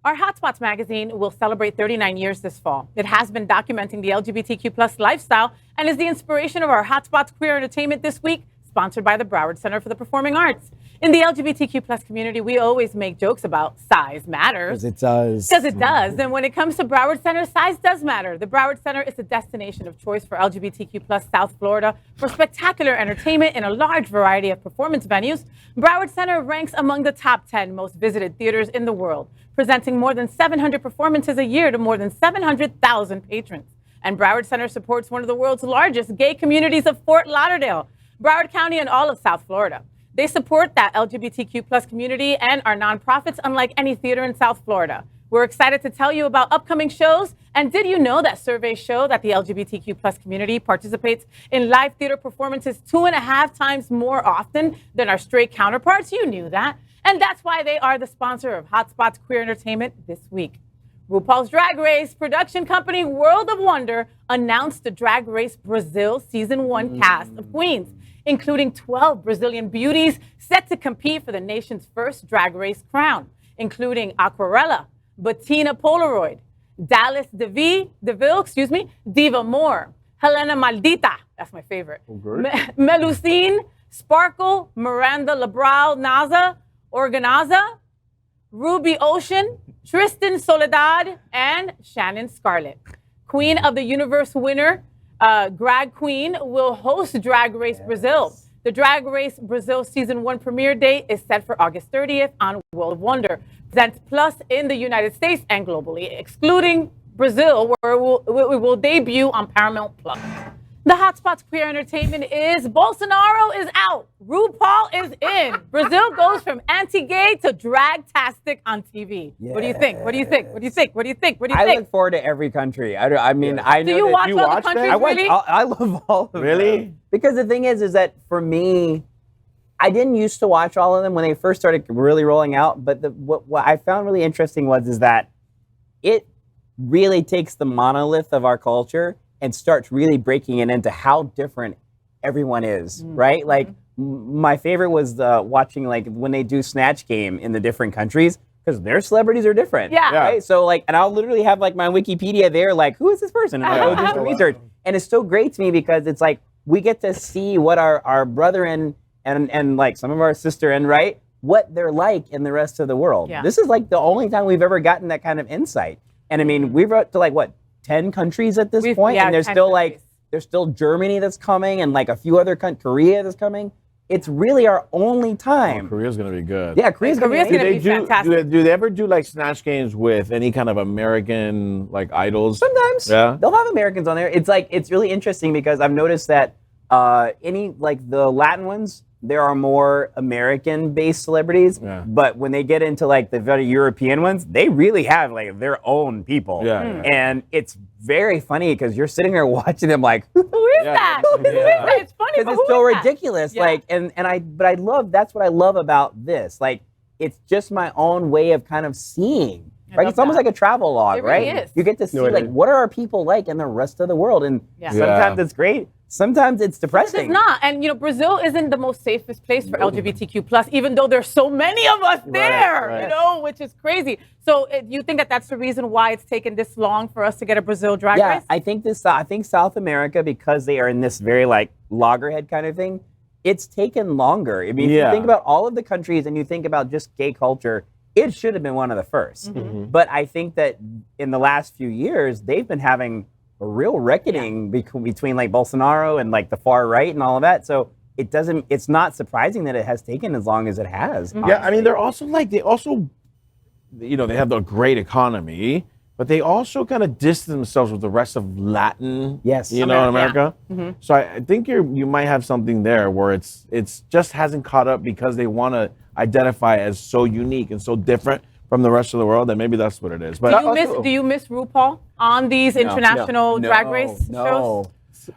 Our Hotspots magazine will celebrate 39 years this fall. It has been documenting the LGBTQ plus lifestyle and is the inspiration of our Hotspots Queer Entertainment this week, sponsored by the Broward Center for the Performing Arts. In the LGBTQ plus community, we always make jokes about size matters. Because it does. Because it does. And when it comes to Broward Center, size does matter. The Broward Center is a destination of choice for LGBTQ plus South Florida for spectacular entertainment in a large variety of performance venues. Broward Center ranks among the top 10 most visited theaters in the world, presenting more than 700 performances a year to more than 700,000 patrons. And Broward Center supports one of the world's largest gay communities of Fort Lauderdale, Broward County, and all of South Florida. They support that LGBTQ plus community and are nonprofits unlike any theater in South Florida. We're excited to tell you about upcoming shows. And did you know that surveys show that the LGBTQ plus community participates in live theater performances 2.5 times more often than our straight counterparts? You knew that. And that's why they are the sponsor of Hotspots Queer Entertainment this week. RuPaul's Drag Race production company World of Wonder announced the Drag Race Brasil Season 1 cast of queens, including 12 Brazilian beauties set to compete for the nation's first Drag Race crown, including Aquarela, Betina Polaroid, Dallas Deville, Diva More, Hellena Malditta, that's my favorite, Melusine Sparkle, Miranda Lebrão, Naza, Organzza, Rubi Ocean, Tristan Soledade, and Shannon Skarllet. Queen of the Universe winner, Grag Queen, will host Drag Race Brasil. The Drag Race Brasil Season 1 premiere date is set for August 30th on World of Wonder. Presents Plus in the United States and globally, excluding Brazil, where it will debut on Paramount Plus. The Hotspots Queer Entertainment is Bolsonaro is out, RuPaul is in. Brazil goes from anti-gay to dragtastic on TV. Yeah. What do you think? What do you think? What do you think? What do you think? What do you think? I look forward to every country. I mean, I know. Do you watch all the countries, really? I love all of them. Really? Because the thing is that for me, I didn't used to watch all of them when they first started really rolling out. But what I found really interesting is that it really takes the monolith of our culture and starts really breaking it into how different everyone is, right? Like, my favorite was watching, like, when they do Snatch Game in the different countries, because their celebrities are different. Yeah. Right? So, like, and I'll literally have, like, my Wikipedia there, like, who is this person? And I'll do some research. And it's so great to me because it's like, we get to see what our brethren and like, some of our sister and, right, what they're like in the rest of the world. Yeah. This is, like, the only time we've ever gotten that kind of insight. And, I mean, we've up to, like, what, 10 countries at this point, and there's still countries. There's still Germany that's coming, and like a few other Korea that's coming. It's really our only time. Oh, Korea's gonna be good. Yeah, Korea's gonna be fantastic. Do they ever do like Snatch Games with any kind of American like idols? Sometimes. Yeah. They'll have Americans on there. It's really interesting because I've noticed that any like the Latin ones, there are more American-based celebrities, but when they get into like the very European ones, they really have like their own people. And it's very funny because you're sitting there watching them like, who is that? Who is that? It's funny, because it's so ridiculous. Like, but I love, that's what I love about this. Like, it's just my own way of kind of seeing. Right? It's almost like a travel log, right? Really is. You get to see like what are our people like in the rest of the world, and sometimes it's great. Sometimes it's depressing. It's not. And, you know, Brazil isn't the most safest place for LGBTQ plus, even though there's so many of us there, you know, which is crazy. So you think that that's the reason why it's taken this long for us to get a Brazil Drag Race? I think South America, because they are in this very, like, loggerhead kind of thing, it's taken longer. I mean, if you think about all of the countries and you think about just gay culture, it should have been one of the first. But I think that in the last few years, they've been having a real reckoning between like Bolsonaro and like the far right and all of that. So it's not surprising that it has taken as long as it has. Yeah, I mean, they have a great economy, but they also kind of distance themselves with the rest of Latin, in America. So I think you might have something there where it's just hasn't caught up because they want to identify as so unique and so different from the rest of the world, and maybe that's what it is. But do you miss RuPaul on these international Drag Race shows?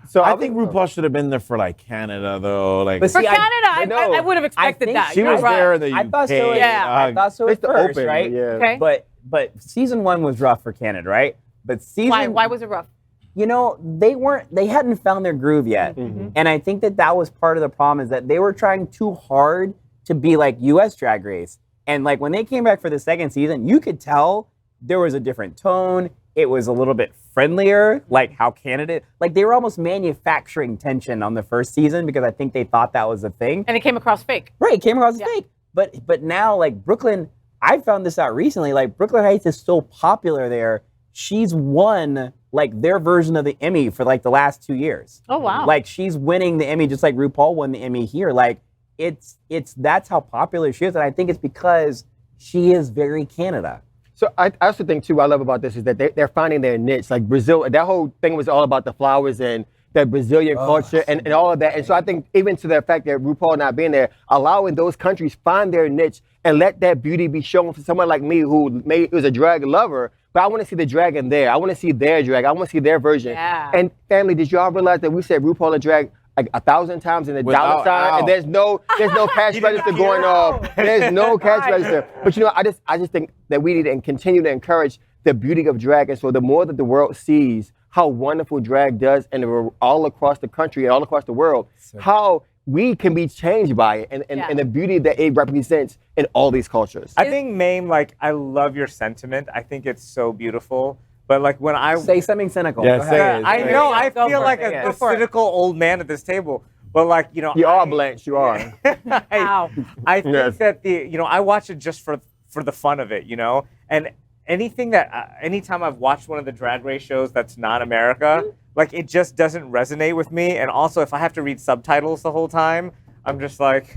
So I think RuPaul should have been there for like Canada though. Like for Canada, I would have expected that. She was there in the UK. I thought so. I thought so at first, right? Okay. But season 1 was rough for Canada, right? But why was it rough? You know, they hadn't found their groove yet, and I think that was part of the problem, is that they were trying too hard to be like U.S. Drag Race. And like when they came back for the second season, you could tell there was a different tone. It was a little bit friendlier, like how Canada, like they were almost manufacturing tension on the first season because I think they thought that was a thing. And it came across fake. Right, it came across as fake. But now, like Brooklyn, I found this out recently, like Brooklyn Heights is so popular there. She's won like their version of the Emmy for like the last 2 years. Oh, wow. Like she's winning the Emmy just like RuPaul won the Emmy here. Like that's how popular she is. And I think it's because she is very Canada. So I also think too, what I love about this is that they're finding their niche. Like Brazil, that whole thing was all about the flowers and that Brazilian culture and all of that. And so I think even to the fact that RuPaul not being there, allowing those countries find their niche and let that beauty be shown for someone like me who was a drag lover, but I want to see the drag in there. I want to see their drag. I want to see their version. Yeah. And family, did y'all realize that we said RuPaul and drag like 1,000 times in the dollar sign, and there's no cash register going off. There's no cash register. But you know, I just think that we need to continue to encourage the beauty of drag. And so the more that the world sees how wonderful drag does, and all across the country and all across the world, how we can be changed by it and the beauty that it represents in all these cultures. I think, Mame, like, I love your sentiment. I think it's so beautiful. But like when I say something cynical. Yeah, say it. I know I feel like a cynical old man at this table. But like, you know, you are, Blanche. You are. I think that I watch it just for the fun of it, you know. And anything that anytime I've watched one of the Drag Race shows that's not America, like it just doesn't resonate with me. And also, if I have to read subtitles the whole time, I'm just like,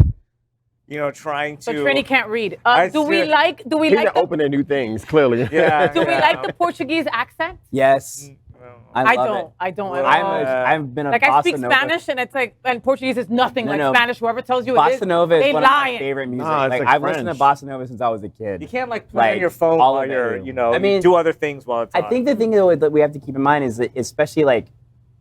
you know, trying to. But Trini can't read. Do we He's like opening new things, clearly. Yeah. Do we like the Portuguese accent? Yes. I don't at all. I've been a like bossa I speak nova. Spanish and it's like, and Portuguese is nothing like Spanish. Whoever tells you it is, bossa nova is they one of my lying. favorite music. No, it's like like I've French. listened to bossa nova since I was a kid. You can't like play on your phone all while of you're, it. you know, I mean, do other things while it's on. I think the thing though that we have to keep in mind is that especially like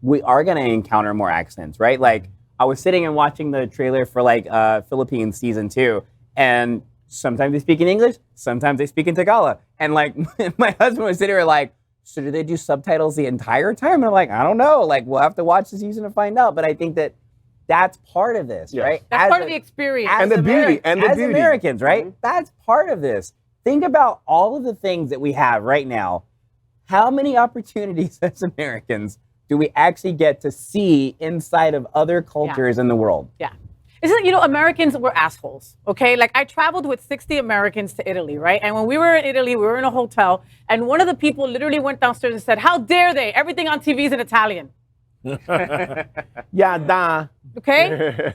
we are going to encounter more accents, right? Like I was sitting and watching the trailer for like Philippines season 2, and sometimes they speak in English, sometimes they speak in Tagalog, and like my husband was sitting there like, so do they do subtitles the entire time? And I'm like, I don't know. Like we'll have to watch the season to find out. But I think that that's part of this, right? That's part of the experience. And the beauty. And the as beauty. Americans, right? That's part of this. Think about all of the things that we have right now. How many opportunities as Americans do we actually get to see inside of other cultures in the world? Yeah. Isn't, you know, Americans were assholes, okay? Like, I traveled with 60 Americans to Italy, right? And when we were in Italy, we were in a hotel, and one of the people literally went downstairs and said, how dare they? Everything on TV is in Italian. Yeah, da. Okay?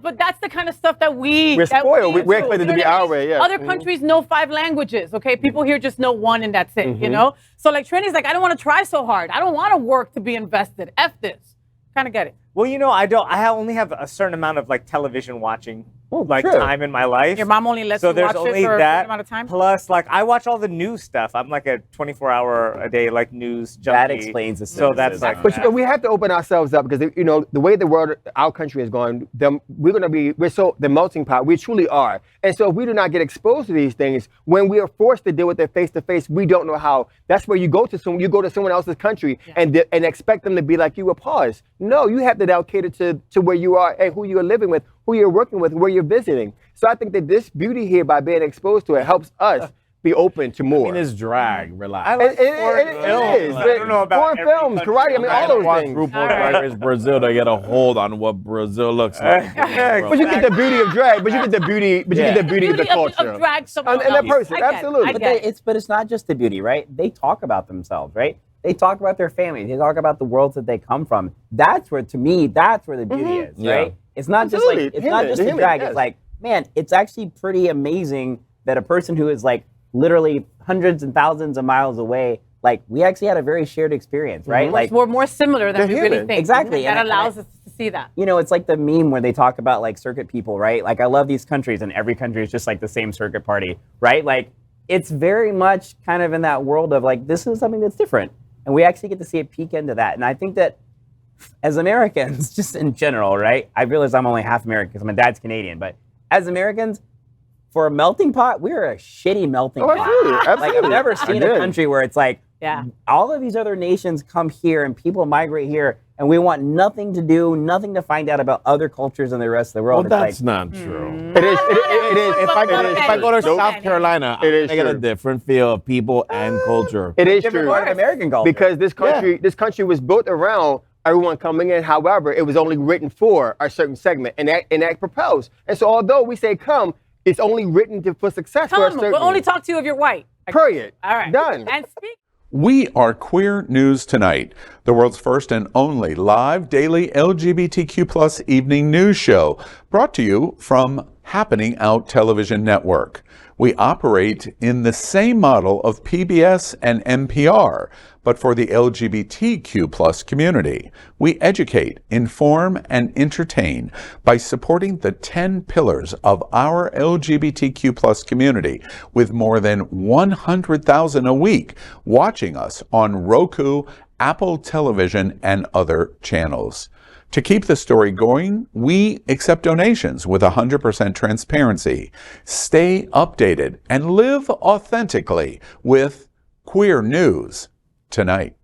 But that's the kind of stuff that We're spoiled. We're expected to be our way, yeah. Other countries know 5 languages, okay? People here just know 1 and that's it, you know? So, like, Trini's like, I don't want to try so hard. I don't want to work to be invested. F this. Kind of get it. Well, you know, I only have a certain amount of like television watching time in my life. Your mom only lets so you there's watch only it for a that, certain amount of time? Plus, like, I watch all the news stuff. I'm like a 24-hour-a-day like news junkie. That explains the So that's like. But we have to open ourselves up because, you know, the way the world, our country is going, we're so the melting pot. We truly are. And so if we do not get exposed to these things, when we are forced to deal with it face to face, we don't know how. That's where you go to someone else's country and expect them to be like you. Pause. No, you have to now cater to where you are and who you are living with, who you're working with, where you're visiting. So I think that this beauty here, by being exposed to it, helps us be open to more. I mean, it's drag. Relax. I like It is. I don't know about foreign films, every karate, I country. mean, all those Watch things. RuPaul Drag Race Brazil to get a hold on what Brazil looks like. But you get the beauty of drag, but you get the beauty, of the culture. Of drag and that person, absolutely. But it's not just the beauty, right? They talk about themselves, right? They talk about their family. They talk about the worlds that they come from. That's where, to me, that's where the beauty is, right? It's not just like the drag. It's like, man, it's actually pretty amazing that a person who is like literally hundreds and thousands of miles away, like we actually had a very shared experience, right? Like we're more similar than we really think. Exactly. That allows us to see that. You know, it's like the meme where they talk about like circuit people, right? Like I love these countries and every country is just like the same circuit party, right? Like it's very much kind of in that world of like, this is something that's different. And we actually get to see it peek into that. And I think that as Americans, just in general, right? I realize I'm only half American because my dad's Canadian, but as Americans, for a melting pot, we're a shitty melting pot. Absolutely. Like I've never seen a country where it's like, Yeah. all of these other nations come here and people migrate here and we want nothing to find out about other cultures and the rest of the world. Well, It's that's not true. It is. If I go to South Carolina, It is I get a true. different feel of people and culture. It is different true. part of American culture. Because this country was built around everyone coming in. However, it was only written for a certain segment, and that propels. And so, although we say come, it's only written for success for a Come, certain. we'll only talk to you if you're white. Period. All right. Done. And speak. We are Queer News Tonight, the world's first and only live daily LGBTQ+ evening news show, brought to you from Happening Out Television Network. We operate in the same model of PBS and NPR, but for the LGBTQ+ community. We educate, inform, and entertain by supporting the 10 pillars of our LGBTQ+ community, with more than 100,000 a week watching us on Roku, Apple Television, and other channels. To keep the story going, we accept donations with 100% transparency. Stay updated and live authentically with Queer News Tonight.